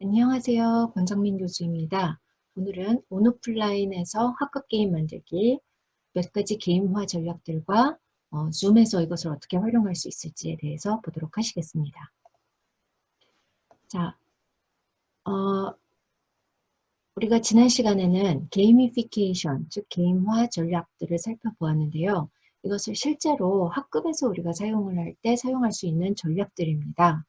안녕하세요. 권정민 교수입니다. 오늘은 온오프라인에서 학급 게임 만들기 몇 가지 게임화 전략들과 줌에서 이것을 어떻게 활용할 수 있을지에 대해서 보도록 하시겠습니다. 자, 우리가 지난 시간에는 게이미피케이션, 즉 게임화 전략들을 살펴보았는데요. 이것을 실제로 학급에서 우리가 사용을 할 때 사용할 수 있는 전략들입니다.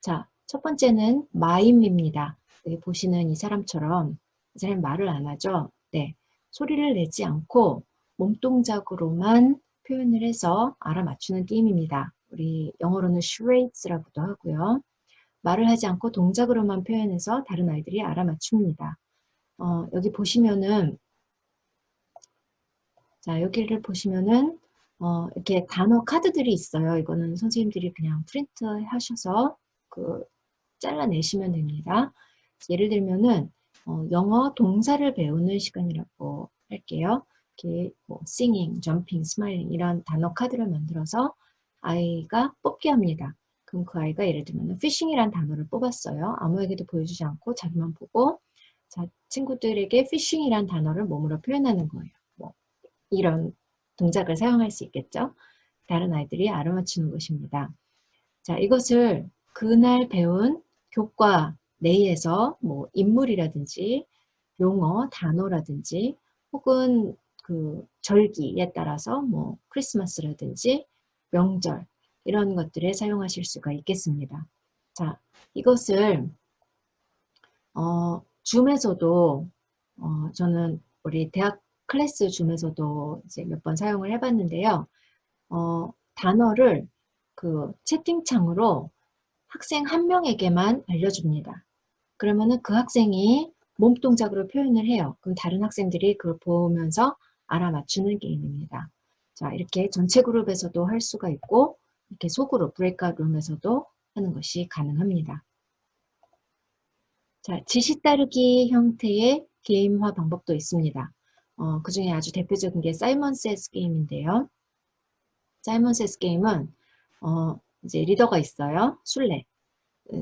자, 첫 번째는 마임입니다. 여기 보시는 이 사람처럼 이 사람이 말을 안 하죠. 네, 소리를 내지 않고 몸동작으로만 표현을 해서 알아맞추는 게임입니다. 우리 영어로는 charades,라고도 하고요. 말을 하지 않고 동작으로만 표현해서 다른 아이들이 알아맞춥니다. 여기 보시면은 자, 여기를 보시면은 이렇게 단어 카드들이 있어요. 이거는 선생님들이 그냥 프린트 하셔서 잘라내시면 됩니다. 예를 들면은 영어 동사를 배우는 시간이라고 할게요. 이렇게 뭐 singing, jumping, smiling 이런 단어 카드를 만들어서 아이가 뽑게 합니다. 그럼 그 아이가 예를 들면 fishing이란 단어를 뽑았어요. 아무에게도 보여주지 않고 자기만 보고 자, 친구들에게 fishing이란 단어를 몸으로 표현하는 거예요. 뭐 이런 동작을 사용할 수 있겠죠. 다른 아이들이 알아맞히는 것입니다. 자, 이것을 그날 배운 교과 내에서 뭐 인물이라든지 용어, 단어라든지 혹은 그 절기에 따라서 뭐 크리스마스라든지 명절 이런 것들에 사용하실 수가 있겠습니다. 자, 이것을 줌에서도 저는 우리 대학 클래스 줌에서도 이제 몇 번 사용을 해봤는데요. 단어를 그 채팅창으로 학생 한 명에게만 알려줍니다. 그러면은 그 학생이 몸동작으로 표현을 해요. 그럼 다른 학생들이 그걸 보면서 알아맞추는 게임입니다. 자, 이렇게 전체 그룹에서도 할 수가 있고 이렇게 소그룹, 브레이크아웃 룸에서도 하는 것이 가능합니다. 자, 지시 따르기 형태의 게임화 방법도 있습니다. 그 중에 아주 대표적인 게 사이먼 세즈 게임인데요. 사이먼 세즈 게임은 이제 리더가 있어요. 술래.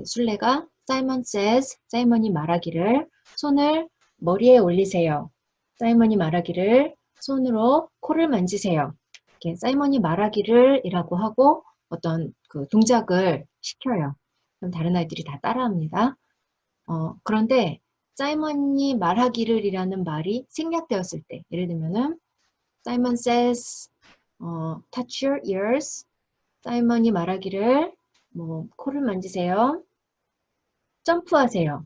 술래가 사이먼 says, 사이먼이 말하기를 손을 머리에 올리세요. 사이먼이 말하기를 손으로 코를 만지세요. 이렇게 사이먼이 말하기를 이라고 하고 어떤 그 동작을 시켜요. 그럼 다른 아이들이 다 따라합니다. 그런데 사이먼이 말하기를 이라는 말이 생략되었을 때 예를 들면은 사이먼 says, touch your ears. 사이먼이 말하기를 뭐 코를 만지세요. 점프하세요.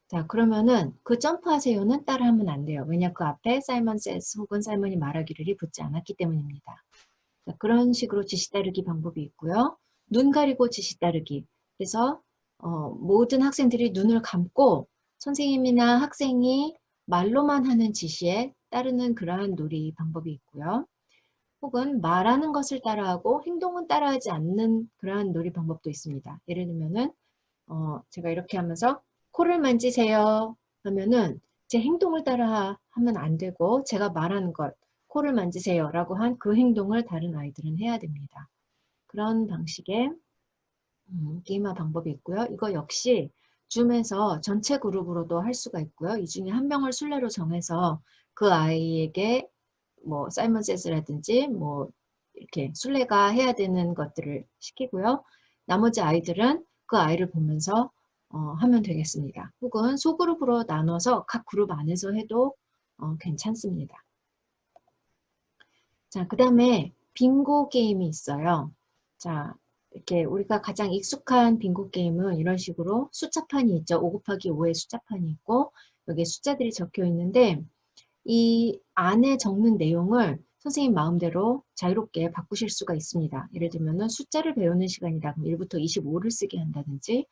자, 그러면은 그 점프하세요는 따라하면 안 돼요. 왜냐 그 앞에 사이먼 세스 혹은 사이먼이 말하기를이 붙지 않았기 때문입니다. 자, 그런 식으로 지시 따르기 방법이 있고요. 눈 가리고 지시 따르기. 그래서 모든 학생들이 눈을 감고 선생님이나 학생이 말로만 하는 지시에 따르는 그러한 놀이 방법이 있고요. 혹은 말하는 것을 따라하고 행동은 따라하지 않는 그러한 놀이 방법도 있습니다. 예를 들면은 제가 이렇게 하면서 코를 만지세요 하면은 제 행동을 따라 하면 안 되고 제가 말하는 것, 코를 만지세요 라고 한 그 행동을 다른 아이들은 해야 됩니다. 그런 방식의 게임화 방법이 있고요. 이거 역시 줌에서 전체 그룹으로도 할 수가 있고요. 이 중에 한 명을 술래로 정해서 그 아이에게 뭐 사이먼 세즈라든지 뭐 이렇게 술래가 해야 되는 것들을 시키고요. 나머지 아이들은 그 아이를 보면서 하면 되겠습니다. 혹은 소그룹으로 나눠서 각 그룹 안에서 해도 괜찮습니다. 자, 그 다음에 빙고 게임이 있어요. 자, 이렇게 우리가 가장 익숙한 빙고 게임은 이런 식으로 숫자판이 있죠. 5 곱하기 5의 숫자판이 있고 여기에 숫자들이 적혀 있는데 이 안에 적는 내용을 선생님 마음대로 자유롭게 바꾸실 수가 있습니다. 예를 들면 숫자를 배우는 시간이다. 그럼 1부터 25를 쓰게 한다든지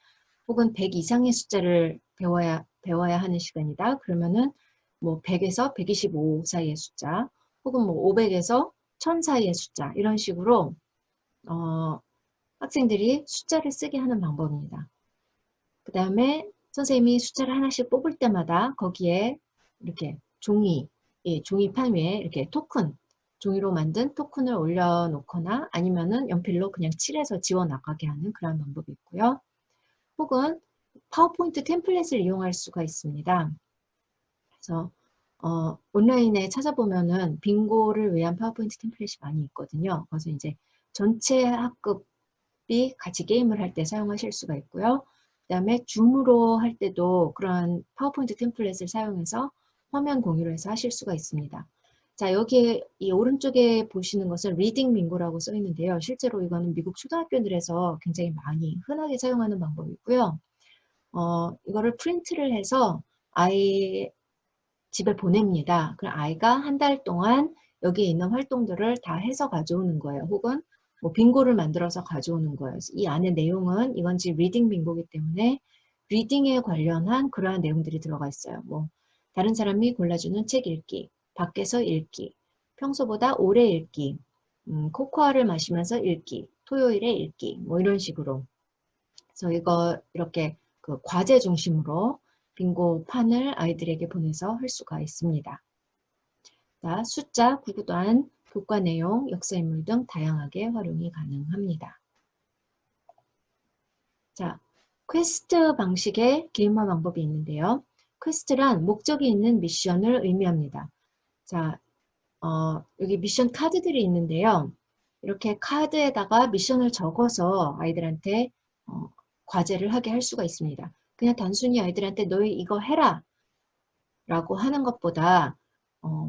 혹은 100 이상의 숫자를 배워야 하는 시간이다. 그러면은 뭐 100에서 125 사이의 숫자 혹은 뭐 500에서 1000 사이의 숫자 이런 식으로 학생들이 숫자를 쓰게 하는 방법입니다. 그 다음에 선생님이 숫자를 하나씩 뽑을 때마다 거기에 이렇게 종이판 위에 이렇게 토큰, 종이로 만든 토큰을 올려놓거나 아니면은 연필로 그냥 칠해서 지워 나가게 하는 그런 방법이 있고요. 혹은 파워포인트 템플릿을 이용할 수가 있습니다. 그래서 온라인에 찾아보면은 빙고를 위한 파워포인트 템플릿이 많이 있거든요. 그래서 이제 전체 학급이 같이 게임을 할 때 사용하실 수가 있고요. 그 다음에 줌으로 할 때도 그런 파워포인트 템플릿을 사용해서 화면 공유를 해서 하실 수가 있습니다. 자, 여기에 이 오른쪽에 보시는 것은 리딩 빙고라고 써 있는데요. 실제로 이거는 미국 초등학교들에서 굉장히 많이 흔하게 사용하는 방법이고요. 이거를 프린트를 해서 아이 집에 보냅니다. 그럼 아이가 한 달 동안 여기에 있는 활동들을 다 해서 가져오는 거예요. 혹은 뭐 빙고를 만들어서 가져오는 거예요. 이 안에 내용은 이건 지금 리딩 빙고이기 때문에 리딩에 관련한 그러한 내용들이 들어가 있어요. 뭐 다른 사람이 골라주는 책 읽기, 밖에서 읽기, 평소보다 오래 읽기, 코코아를 마시면서 읽기, 토요일에 읽기, 뭐 이런 식으로. 그래서 이거 이렇게 그 과제 중심으로 빙고판을 아이들에게 보내서 할 수가 있습니다. 자, 숫자, 구구단, 교과 내용, 역사인물 등 다양하게 활용이 가능합니다. 자, 퀘스트 방식의 게임화 방법이 있는데요. 퀘스트란 목적이 있는 미션을 의미합니다. 자, 여기 미션 카드들이 있는데요. 이렇게 카드에다가 미션을 적어서 아이들한테 과제를 하게 할 수가 있습니다. 그냥 단순히 아이들한테 너희 이거 해라 라고 하는 것보다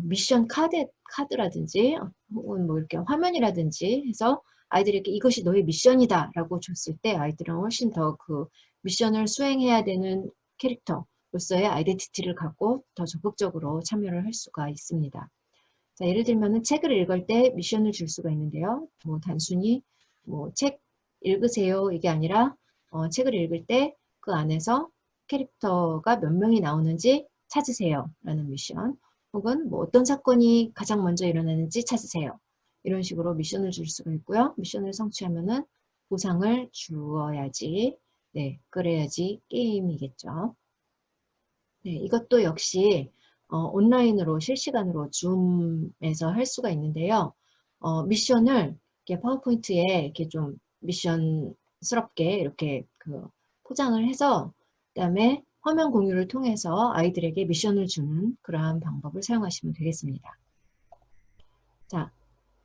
미션 카드라든지 혹은 뭐 이렇게 화면이라든지 해서 아이들에게 이것이 너의 미션이다 라고 줬을 때 아이들은 훨씬 더 그 미션을 수행해야 되는 캐릭터로서의 아이덴티티를 갖고 더 적극적으로 참여를 할 수가 있습니다. 자, 예를 들면 책을 읽을 때 미션을 줄 수가 있는데요. 뭐 단순히 뭐 책 읽으세요 이게 아니라 책을 읽을 때 그 안에서 캐릭터가 몇 명이 나오는지 찾으세요 라는 미션, 혹은 뭐 어떤 사건이 가장 먼저 일어나는지 찾으세요, 이런 식으로 미션을 줄 수가 있고요. 미션을 성취하면은 보상을 주어야지, 네, 그래야지 게임이겠죠. 네, 이것도 역시 온라인으로 실시간으로 줌에서 할 수가 있는데요. 미션을 이렇게 파워포인트에 이렇게 좀 미션스럽게 이렇게 그 포장을 해서 그다음에 화면 공유를 통해서 아이들에게 미션을 주는 그러한 방법을 사용하시면 되겠습니다. 자,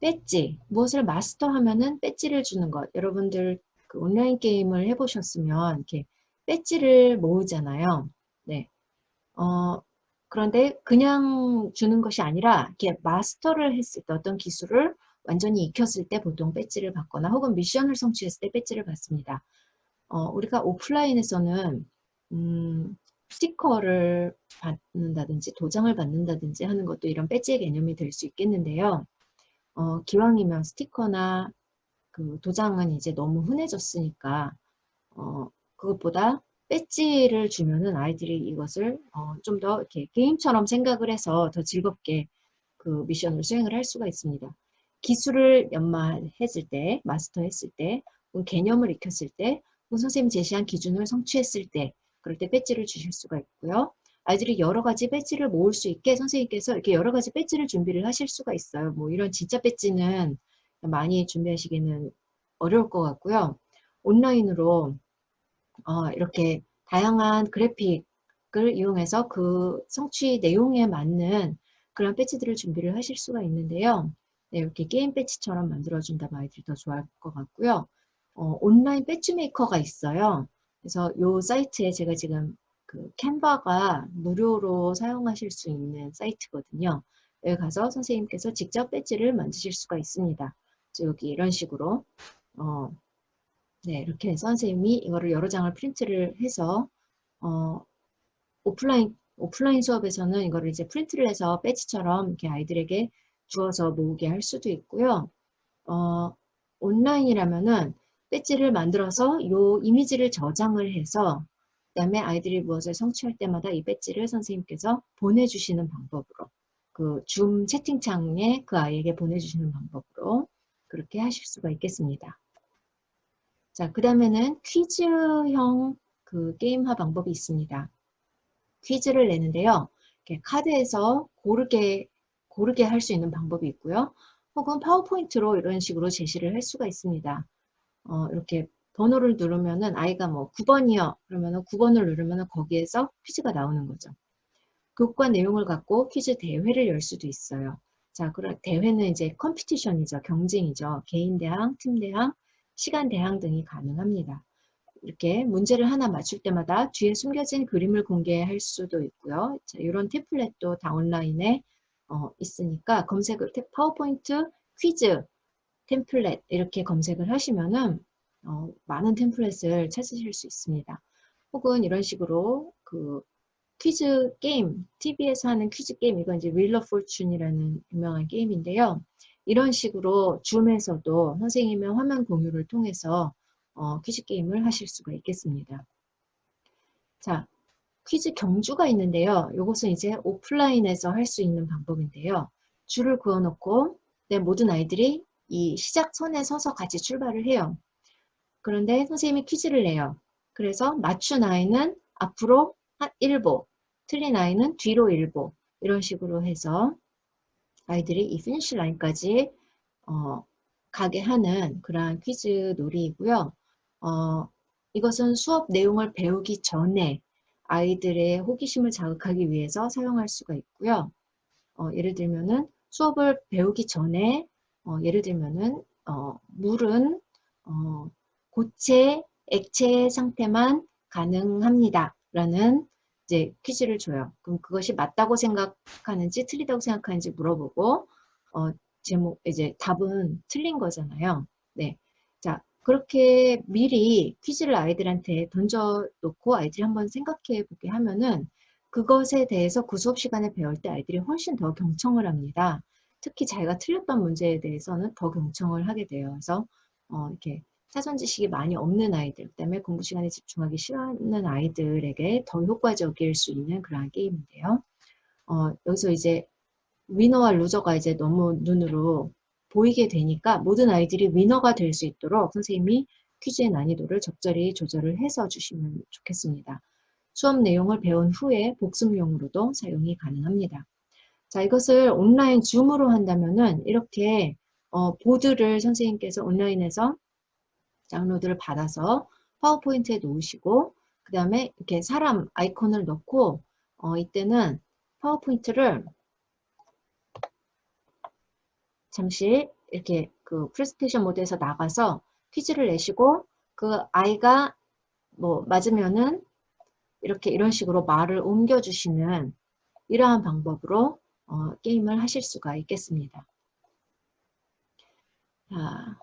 배지. 무엇을 마스터하면은 배지를 주는 것. 여러분들 그 온라인 게임을 해보셨으면 이렇게 배지를 모으잖아요. 네. 그런데 그냥 주는 것이 아니라 이렇게 마스터를 했을 때 어떤 기술을 완전히 익혔을 때 보통 배지를 받거나 혹은 미션을 성취했을 때 배지를 받습니다. 우리가 오프라인에서는 스티커를 받는다든지 도장을 받는다든지 하는 것도 이런 배지의 개념이 될 수 있겠는데요. 기왕이면 스티커나 그 도장은 이제 너무 흔해졌으니까 그것보다 배지를 주면은 아이들이 이것을 좀 더 이렇게 게임처럼 생각을 해서 더 즐겁게 그 미션을 수행을 할 수가 있습니다. 기술을 연마했을 때, 마스터했을 때, 개념을 익혔을 때, 선생님이 제시한 기준을 성취했을 때, 그럴 때 배지를 주실 수가 있고요. 아이들이 여러 가지 배지를 모을 수 있게 선생님께서 이렇게 여러 가지 배지를 준비를 하실 수가 있어요. 뭐 이런 진짜 배지는 많이 준비하시기는 어려울 것 같고요. 온라인으로 이렇게 다양한 그래픽을 이용해서 그 성취 내용에 맞는 그런 배지들을 준비를 하실 수가 있는데요. 네, 이렇게 게임 배지처럼 만들어준다면 아이들이 더 좋아할 것 같고요. 온라인 배지 메이커가 있어요. 그래서 이 사이트에 제가 지금 그 캔바가 무료로 사용하실 수 있는 사이트거든요. 여기 가서 선생님께서 직접 배지를 만드실 수가 있습니다. 여기 이런 식으로 네, 이렇게 해서 선생님이 이거를 여러 장을 프린트를 해서 오프라인 수업에서는 이거를 이제 프린트를 해서 배지처럼 이렇게 아이들에게 주어서 모으게 할 수도 있고요. 온라인이라면은 배지를 만들어서 이 이미지를 저장을 해서 그다음에 아이들이 무엇을 성취할 때마다 이 배지를 선생님께서 보내주시는 방법으로 그 줌 채팅창에 그 아이에게 보내주시는 방법으로 그렇게 하실 수가 있겠습니다. 자, 그 다음에는 퀴즈형 그 게임화 방법이 있습니다. 퀴즈를 내는데요. 이렇게 카드에서 고르게 할 수 있는 방법이 있고요. 혹은 파워포인트로 이런 식으로 제시를 할 수가 있습니다. 이렇게 번호를 누르면은 아이가 뭐 9번이요. 그러면은 9번을 누르면은 거기에서 퀴즈가 나오는 거죠. 교과 내용을 갖고 퀴즈 대회를 열 수도 있어요. 자, 그럼 대회는 이제 컴피티션이죠. 경쟁이죠. 개인 대항, 팀 대항, 시간 대항 등이 가능합니다. 이렇게 문제를 하나 맞출 때마다 뒤에 숨겨진 그림을 공개할 수도 있고요. 자, 이런 템플릿도 다 온라인에 있으니까 검색을 파워포인트 퀴즈 템플릿 이렇게 검색을 하시면은 많은 템플릿을 찾으실 수 있습니다. 혹은 이런 식으로 그 퀴즈 게임, TV에서 하는 퀴즈 게임, 이건 이제 윌 오브 포춘이라는 유명한 게임인데요. 이런 식으로 줌에서도 선생님의 화면 공유를 통해서 퀴즈 게임을 하실 수가 있겠습니다. 자, 퀴즈 경주가 있는데요. 이것은 이제 오프라인에서 할 수 있는 방법인데요. 줄을 그어놓고 모든 아이들이 이 시작선에 서서 같이 출발을 해요. 그런데 선생님이 퀴즈를 내요. 그래서 맞춘 아이는 앞으로 한 1보, 틀린 아이는 뒤로 1보 이런 식으로 해서 아이들이 이 피니시 라인까지 가게 하는 그러한 퀴즈 놀이이고요. 이것은 수업 내용을 배우기 전에 아이들의 호기심을 자극하기 위해서 사용할 수가 있고요. 예를 들면은 수업을 배우기 전에 예를 들면은 물은 고체, 액체 상태만 가능합니다. 라는 이제 퀴즈를 줘요. 그럼 그것이 맞다고 생각하는지 틀리다고 생각하는지 물어보고 제목 이제 답은 틀린 거잖아요. 네. 자, 그렇게 미리 퀴즈를 아이들한테 던져놓고 아이들이 한번 생각해 보게 하면은 그것에 대해서 그 수업 시간에 배울 때 아이들이 훨씬 더 경청을 합니다. 특히 자기가 틀렸던 문제에 대해서는 더 경청을 하게 돼요. 그래서 이렇게 사전 지식이 많이 없는 아이들, 그다음에 공부 시간에 집중하기 싫어하는 아이들에게 더 효과적일 수 있는 그러한 게임인데요. 여기서 이제 위너와 루저가 이제 너무 눈으로 보이게 되니까 모든 아이들이 위너가 될 수 있도록 선생님이 퀴즈의 난이도를 적절히 조절을 해서 주시면 좋겠습니다. 수업 내용을 배운 후에 복습용으로도 사용이 가능합니다. 자, 이것을 온라인 줌으로 한다면은 이렇게 보드를 선생님께서 온라인에서 다운로드를 받아서 파워포인트에 놓으시고 그 다음에 이렇게 사람 아이콘을 넣고 이때는 파워포인트를 잠시 이렇게 그 프레젠테이션 모드에서 나가서 퀴즈를 내시고 그 아이가 뭐 맞으면은 이렇게 이런 식으로 말을 옮겨주시는 이러한 방법으로 게임을 하실 수가 있겠습니다. 자,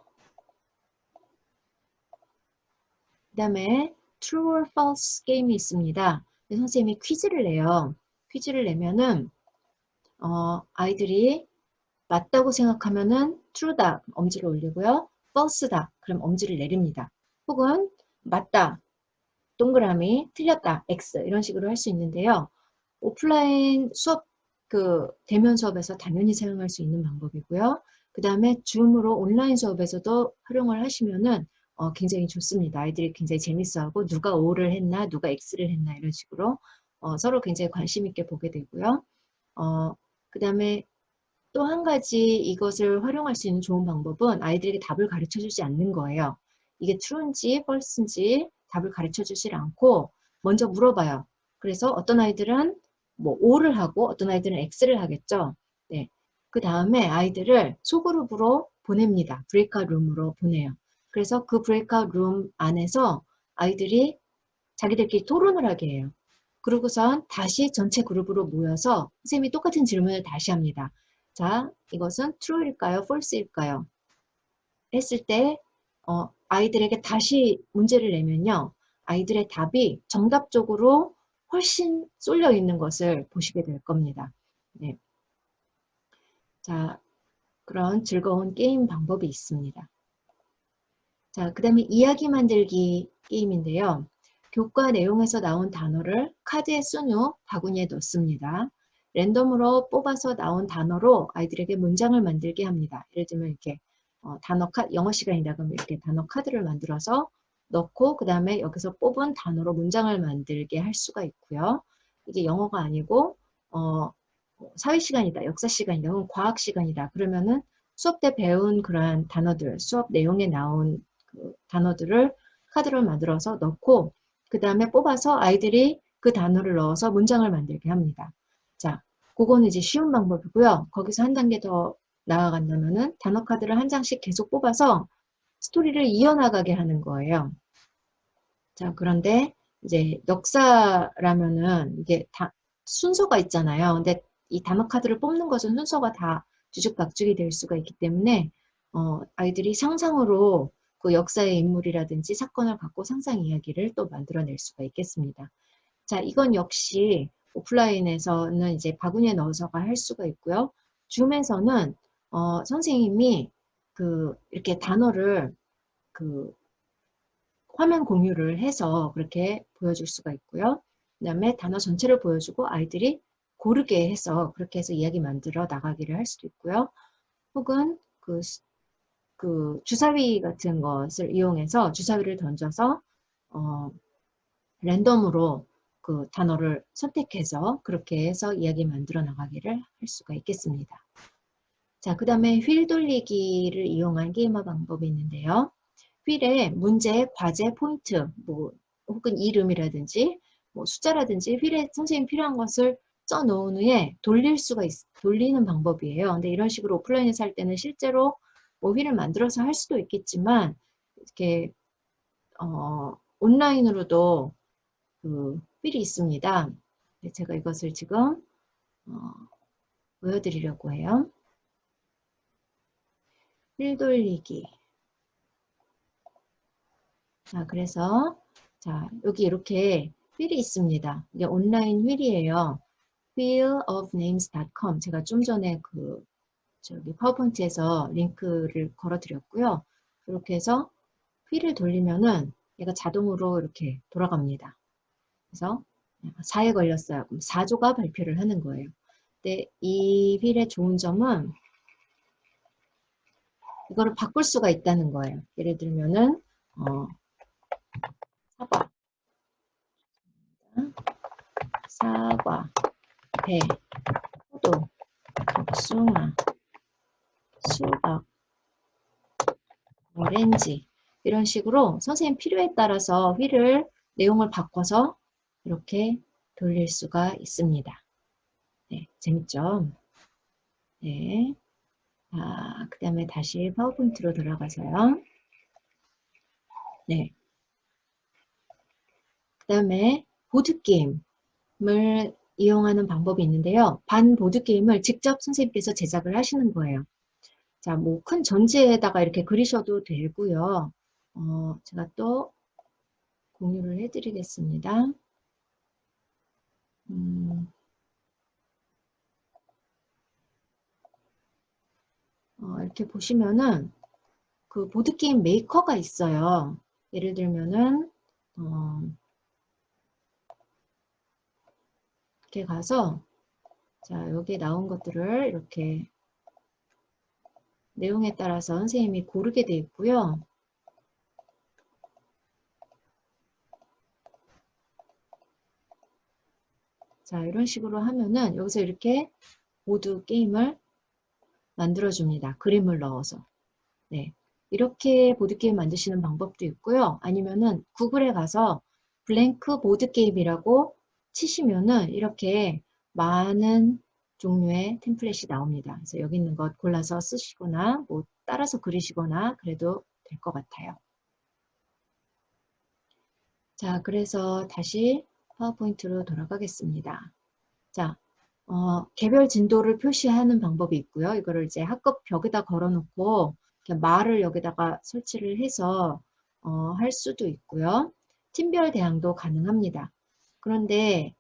그 다음에 True or False 게임이 있습니다. 선생님이 퀴즈를 내요. 퀴즈를 내면은 아이들이 맞다고 생각하면은 true다 엄지를 올리고요. false다 그럼 엄지를 내립니다. 혹은 맞다 동그라미 틀렸다 x 이런 식으로 할 수 있는데요. 오프라인 수업 그 대면 수업에서 당연히 사용할 수 있는 방법이고요. 그 다음에 줌으로 온라인 수업에서도 활용을 하시면은 굉장히 좋습니다. 아이들이 굉장히 재밌어하고 누가 O를 했나 누가 X를 했나 이런 식으로 서로 굉장히 관심 있게 보게 되고요. 그 다음에 또 한 가지 이것을 활용할 수 있는 좋은 방법은 아이들에게 답을 가르쳐 주지 않는 거예요. 이게 true인지 false인지 답을 가르쳐 주질 않고 먼저 물어봐요. 그래서 어떤 아이들은 뭐 O를 하고 어떤 아이들은 X를 하겠죠. 네. 그 다음에 아이들을 소그룹으로 보냅니다. 브레이크아웃 룸으로 보내요. 그래서 그 브레이크아웃 룸 안에서 아이들이 자기들끼리 토론을 하게 해요. 그러고선 다시 전체 그룹으로 모여서 선생님이 똑같은 질문을 다시 합니다. 자, 이것은 true일까요? false일까요? 했을 때 아이들에게 다시 문제를 내면요. 아이들의 답이 정답 쪽으로 훨씬 쏠려 있는 것을 보시게 될 겁니다. 네. 자, 그런 즐거운 게임 방법이 있습니다. 자, 그 다음에 이야기 만들기 게임인데요. 교과 내용에서 나온 단어를 카드에 쓴 후 바구니에 넣습니다. 랜덤으로 뽑아서 나온 단어로 아이들에게 문장을 만들게 합니다. 예를 들면 이렇게 단어 카드, 영어 시간이다 그러면 이렇게 단어 카드를 만들어서 넣고 그 다음에 여기서 뽑은 단어로 문장을 만들게 할 수가 있고요. 이게 영어가 아니고 사회 시간이다, 역사 시간이다, 혹은 과학 시간이다. 그러면은 수업 때 배운 그러한 단어들, 수업 내용에 나온 그 단어들을 카드를 만들어서 넣고 그 다음에 뽑아서 아이들이 그 단어를 넣어서 문장을 만들게 합니다. 자, 그거는 이제 쉬운 방법이고요. 거기서 한 단계 더 나아간다면은 단어 카드를 한 장씩 계속 뽑아서 스토리를 이어나가게 하는 거예요. 자, 그런데 이제 역사라면은 이게 다 순서가 있잖아요. 근데 이 단어 카드를 뽑는 것은 순서가 다 뒤죽박죽이 될 수가 있기 때문에 아이들이 상상으로 그 역사의 인물이라든지 사건을 갖고 상상 이야기를 또 만들어낼 수가 있겠습니다. 자, 이건 역시 오프라인에서는 이제 바구니에 넣어서가 할 수가 있고요. 줌에서는 선생님이 이렇게 단어를 화면 공유를 해서 그렇게 보여줄 수가 있고요. 그 다음에 단어 전체를 보여주고 아이들이 고르게 해서 그렇게 해서 이야기 만들어 나가기를 할 수도 있고요. 혹은 그 주사위 같은 것을 이용해서 주사위를 던져서 랜덤으로 그 단어를 선택해서 그렇게 해서 이야기 만들어 나가기를 할 수가 있겠습니다. 자, 그 다음에 휠 돌리기를 이용한 게임화 방법이 있는데요. 휠에 문제, 과제, 포인트, 혹은 이름이라든지 숫자라든지 휠에 선생님 필요한 것을 써 놓은 후에 돌리는 방법이에요. 근데 이런 식으로 오프라인에서 할 때는 실제로 휠을 만들어서 할 수도 있겠지만 이렇게 온라인으로도 휠이 있습니다. 제가 이것을 지금 보여드리려고 해요. 휠 돌리기. 자, 그래서 여기 이렇게 휠이 있습니다. 이게 온라인 휠이에요. wheelofnames.com. 제가 좀 전에 저기 파워포인트에서 링크를 걸어 드렸고요. 이렇게 해서 휠을 돌리면은 얘가 자동으로 이렇게 돌아갑니다. 그래서 4에 걸렸어요. 그럼 4조가 발표를 하는 거예요. 근데 이 휠의 좋은 점은 이거를 바꿀 수가 있다는 거예요. 예를 들면은 사과, 배, 포도, 복숭아, 수박, 오렌지 이런 식으로 선생님 필요에 따라서 내용을 바꿔서 이렇게 돌릴 수가 있습니다. 네, 재밌죠? 네. 그 다음에 다시 파워포인트로 돌아가서요. 네. 그 다음에 보드게임을 이용하는 방법이 있는데요. 반 보드게임을 직접 선생님께서 제작을 하시는 거예요. 자, 큰 전지에다가 이렇게 그리셔도 되고요. 제가 또 공유를 해드리겠습니다. 이렇게 보시면은 그 보드게임 메이커가 있어요. 예를 들면은 이렇게 가서 자, 여기에 나온 것들을 이렇게 내용에 따라서 선생님이 고르게 되어 있고요. 자, 이런 식으로 하면은 여기서 이렇게 보드 게임을 만들어줍니다. 그림을 넣어서. 네. 이렇게 보드게임 만드시는 방법도 있고요. 아니면은 구글에 가서 블랭크 보드게임이라고 치시면은 이렇게 많은 종류의 템플릿이 나옵니다. 그래서 여기 있는 것 골라서 쓰시거나 따라서 그리시거나 그래도 될 것 같아요. 자, 그래서 다시 파워포인트로 돌아가겠습니다. 자, 개별 진도를 표시하는 방법이 있고요. 이거를 이제 학급 벽에다 걸어놓고 말을 여기다가 설치를 해서 할 수도 있고요. 팀별 대항도 가능합니다. 그런데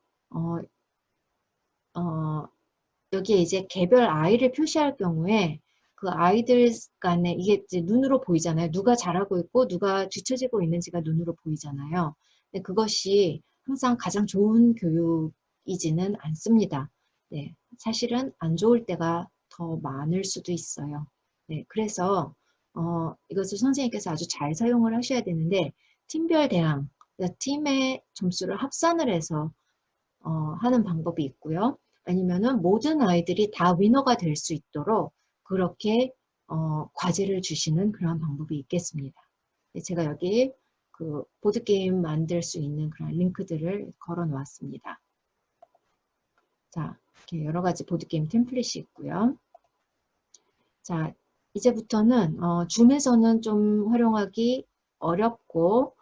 여기에 이제 개별 아이를 표시할 경우에 그 아이들 간에 이게 이제 눈으로 보이잖아요. 누가 잘하고 있고 누가 뒤처지고 있는지가 눈으로 보이잖아요. 근데 그것이 항상 가장 좋은 교육이지는 않습니다. 네, 사실은 안 좋을 때가 더 많을 수도 있어요. 네, 그래서 이것을 선생님께서 아주 잘 사용을 하셔야 되는데 팀별 대항, 그러니까 팀의 점수를 합산을 해서 하는 방법이 있고요. 아니면은 모든 아이들이 다 위너가 될 수 있도록 그렇게 과제를 주시는 그런 방법이 있겠습니다. 제가 여기 그 보드게임 만들 수 있는 그런 링크들을 걸어 놓았습니다. 자, 이렇게 여러 가지 보드게임 템플릿이 있고요. 자, 이제부터는 줌에서는 좀 활용하기 어렵고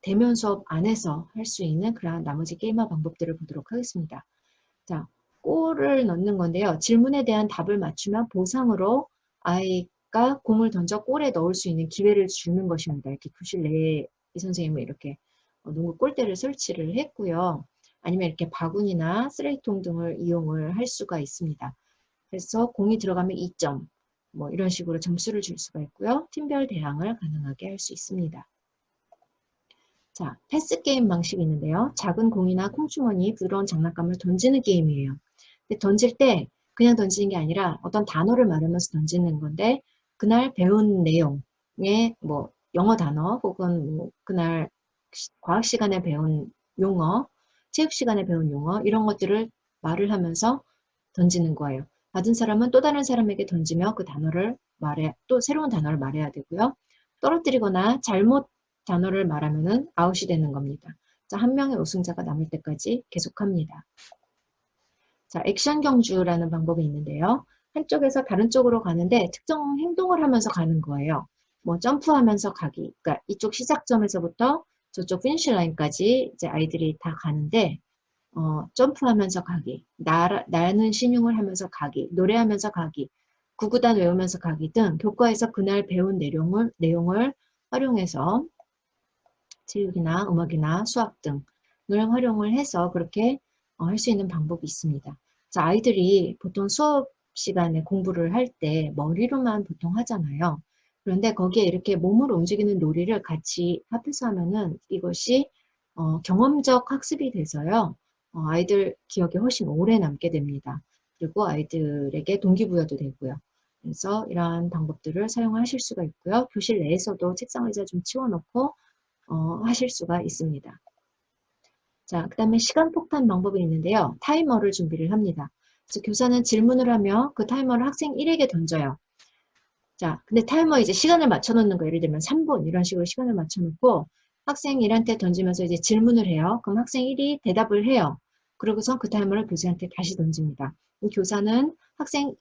대면 수업 안에서 할 수 있는 그런 나머지 게임화 방법들을 보도록 하겠습니다. 자, 골을 넣는 건데요. 질문에 대한 답을 맞추면 보상으로 아이가 공을 던져 골에 넣을 수 있는 기회를 주는 것입니다. 이렇게 교실 내에 이 선생님은 이렇게 농구 골대를 설치를 했고요. 아니면 이렇게 바구니나 쓰레기통 등을 이용을 할 수가 있습니다. 그래서 공이 들어가면 2점, 뭐 이런 식으로 점수를 줄 수가 있고요. 팀별 대항을 가능하게 할 수 있습니다. 자, 패스 게임 방식이 있는데요. 작은 공이나 콩주머니, 부드러운 장난감을 던지는 게임이에요. 근데 던질 때 그냥 던지는 게 아니라 어떤 단어를 말하면서 던지는 건데 그날 배운 내용에 뭐 영어 단어 혹은 뭐 그날 과학 시간에 배운 용어, 체육 시간에 배운 용어 이런 것들을 말을 하면서 던지는 거예요. 받은 사람은 또 다른 사람에게 던지며 그 단어를 또 새로운 단어를 말해야 되고요. 떨어뜨리거나 잘못 단어를 말하면은 아웃이 되는 겁니다. 자, 한 명의 우승자가 남을 때까지 계속합니다. 자, 액션 경주라는 방법이 있는데요. 한쪽에서 다른 쪽으로 가는데 특정 행동을 하면서 가는 거예요. 뭐 점프하면서 가기. 그러니까 이쪽 시작점에서부터 저쪽 피니시 라인까지 이제 아이들이 다 가는데 점프하면서 가기, 나는 신용을 하면서 가기, 노래하면서 가기, 구구단 외우면서 가기 등 교과에서 그날 배운 내용을 활용해서 체육이나 음악이나 수학 등을 활용을 해서 그렇게 할 수 있는 방법이 있습니다. 자, 아이들이 보통 수업 시간에 공부를 할 때 머리로만 보통 하잖아요. 그런데 거기에 이렇게 몸으로 움직이는 놀이를 같이 합해서 하면은 이것이 경험적 학습이 돼서요. 아이들 기억에 훨씬 오래 남게 됩니다. 그리고 아이들에게 동기부여도 되고요. 그래서 이러한 방법들을 사용하실 수가 있고요. 교실 내에서도 책상 의자 좀 치워놓고 하실 수가 있습니다. 자, 그 다음에 시간 폭탄 방법이 있는데요. 타이머를 준비를 합니다. 그래서 교사는 질문을 하며 그 타이머를 학생 1에게 던져요. 자, 근데 타이머 이제 시간을 맞춰놓는 거 예를 들면 3분 이런 식으로 시간을 맞춰놓고 학생 1한테 던지면서 이제 질문을 해요. 그럼 학생 1이 대답을 해요. 그러고서 그 타이머를 교사한테 다시 던집니다. 교사는 학생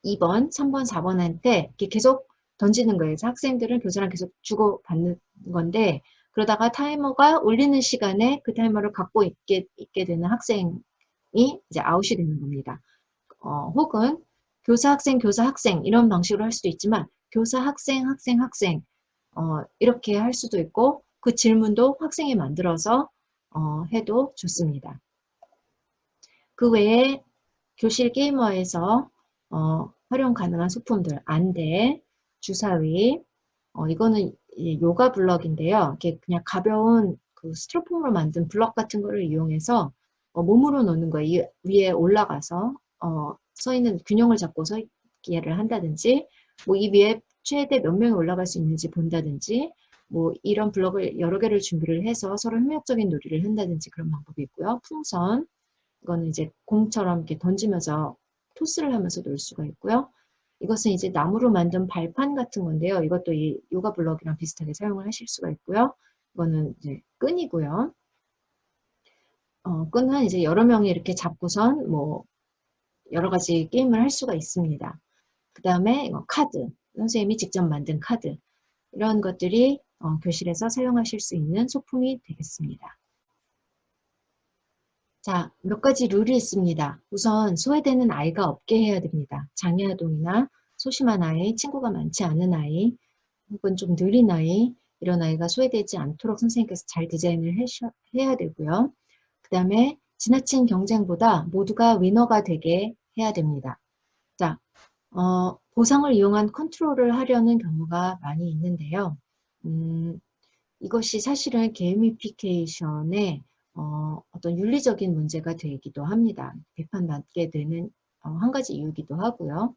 2번, 3번, 4번한테 이렇게 계속 던지는 거예요. 그래서 학생들은 교사랑 계속 주고받는 건데 그러다가 타이머가 울리는 시간에 그 타이머를 갖고 있게 되는 학생이 이제 아웃이 되는 겁니다. 혹은 교사, 학생 이런 방식으로 할 수도 있지만 교사, 학생 이렇게 할 수도 있고 그 질문도 학생이 만들어서 해도 좋습니다. 그 외에 교실 게이머에서 활용 가능한 소품들, 안대, 주사위, 이거는 요가 블럭인데요. 이렇게 그냥 가벼운 그 스티로폼으로 만든 블럭 같은 거를 이용해서 몸으로 놓는 거예요. 위에 올라가서 서 있는 균형을 잡고 서 있기를 한다든지, 뭐 이 위에 최대 몇 명이 올라갈 수 있는지 본다든지, 뭐 이런 블럭을 여러 개를 준비를 해서 서로 협력적인 놀이를 한다든지 그런 방법이 있고요. 풍선, 이거는 이제 공처럼 이렇게 던지면서 토스를 하면서 놀 수가 있고요. 이것은 이제 나무로 만든 발판 같은 건데요. 이것도 이 요가 블럭이랑 비슷하게 사용을 하실 수가 있고요. 이거는 이제 끈이고요. 끈은 이제 여러 명이 이렇게 잡고선 뭐 여러 가지 게임을 할 수가 있습니다. 그 다음에 이거 카드, 선생님이 직접 만든 카드 이런 것들이 교실에서 사용하실 수 있는 소품이 되겠습니다. 자, 몇 가지 룰이 있습니다. 우선 소외되는 아이가 없게 해야 됩니다. 장애아동이나 소심한 아이, 친구가 많지 않은 아이, 혹은 좀 느린 아이, 이런 아이가 소외되지 않도록 선생님께서 잘 디자인을 해야 되고요. 그 다음에 지나친 경쟁보다 모두가 위너가 되게 해야 됩니다. 자, 보상을 이용한 컨트롤을 하려는 경우가 많이 있는데요. 이것이 사실은 게이미피케이션의 어떤 윤리적인 문제가 되기도 합니다. 비판받게 되는 한 가지 이유이기도 하고요.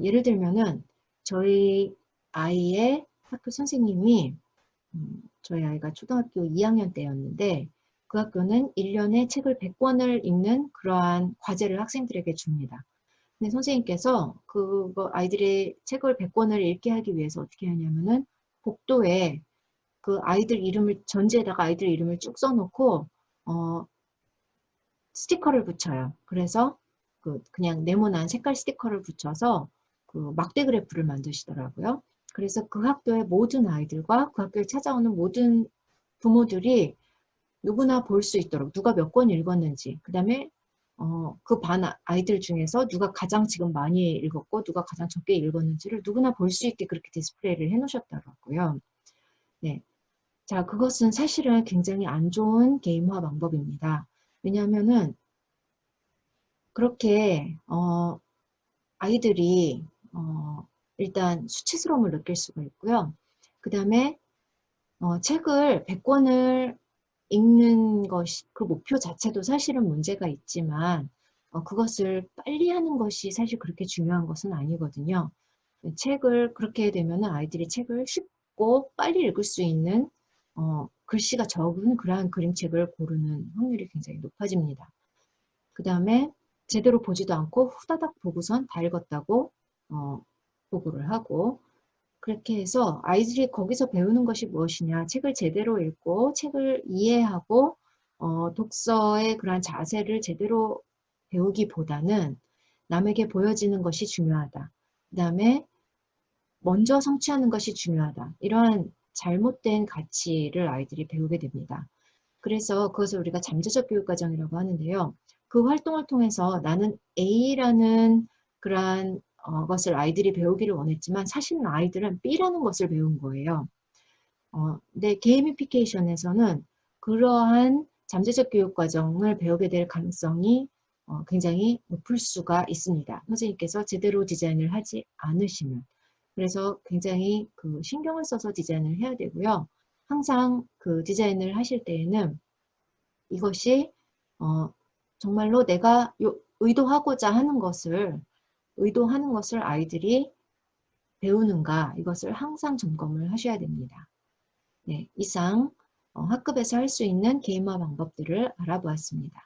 예를 들면은 저희 아이의 학교 선생님이 저희 아이가 초등학교 2학년 때였는데 그 학교는 1년에 책을 100권을 읽는 그러한 과제를 학생들에게 줍니다. 근데 선생님께서 그거 아이들이 책을 100권을 읽게 하기 위해서 어떻게 하냐면은 복도에 그 아이들 이름을, 전지에다가 아이들 이름을 쭉 써놓고 스티커를 붙여요. 그래서 그냥 네모난 색깔 스티커를 붙여서 그 막대 그래프를 만드시더라고요. 그래서 그 학교의 모든 아이들과 그 학교에 찾아오는 모든 부모들이 누구나 볼 수 있도록, 누가 몇 권 읽었는지, 그 다음에 그 반 아이들 중에서 누가 가장 지금 많이 읽었고 누가 가장 적게 읽었는지를 누구나 볼 수 있게 그렇게 디스플레이를 해 놓으셨더라고요. 네. 자, 그것은 사실은 굉장히 안 좋은 게임화 방법입니다. 왜냐하면은 그렇게 아이들이 일단 수치스러움을 느낄 수가 있고요. 그 다음에 책을 100권을 읽는 것이, 그 목표 자체도 사실은 문제가 있지만 그것을 빨리 하는 것이 사실 그렇게 중요한 것은 아니거든요. 책을 그렇게 되면 아이들이 책을 쉽고 빨리 읽을 수 있는 글씨가 적은 그러한 그림책을 고르는 확률이 굉장히 높아집니다. 그 다음에 제대로 보지도 않고 후다닥 보고선 다 읽었다고 보고를 하고, 그렇게 해서 아이들이 거기서 배우는 것이 무엇이냐, 책을 제대로 읽고 책을 이해하고 독서의 그러한 자세를 제대로 배우기보다는 남에게 보여지는 것이 중요하다. 그 다음에 먼저 성취하는 것이 중요하다. 이러한 잘못된 가치를 아이들이 배우게 됩니다. 그래서 그것을 우리가 잠재적 교육과정이라고 하는데요. 그 활동을 통해서 나는 A라는 그러한 것을 아이들이 배우기를 원했지만 사실은 아이들은 B라는 것을 배운 거예요. 근데 게이미피케이션에서는 그러한 잠재적 교육과정을 배우게 될 가능성이 굉장히 높을 수가 있습니다. 선생님께서 제대로 디자인을 하지 않으시면. 그래서 굉장히 그 신경을 써서 디자인을 해야 되고요. 항상 그 디자인을 하실 때에는 이것이 정말로 내가 의도하고자 하는 것을 아이들이 배우는가, 이것을 항상 점검을 하셔야 됩니다. 네, 이상 학급에서 할 수 있는 게임화 방법들을 알아보았습니다.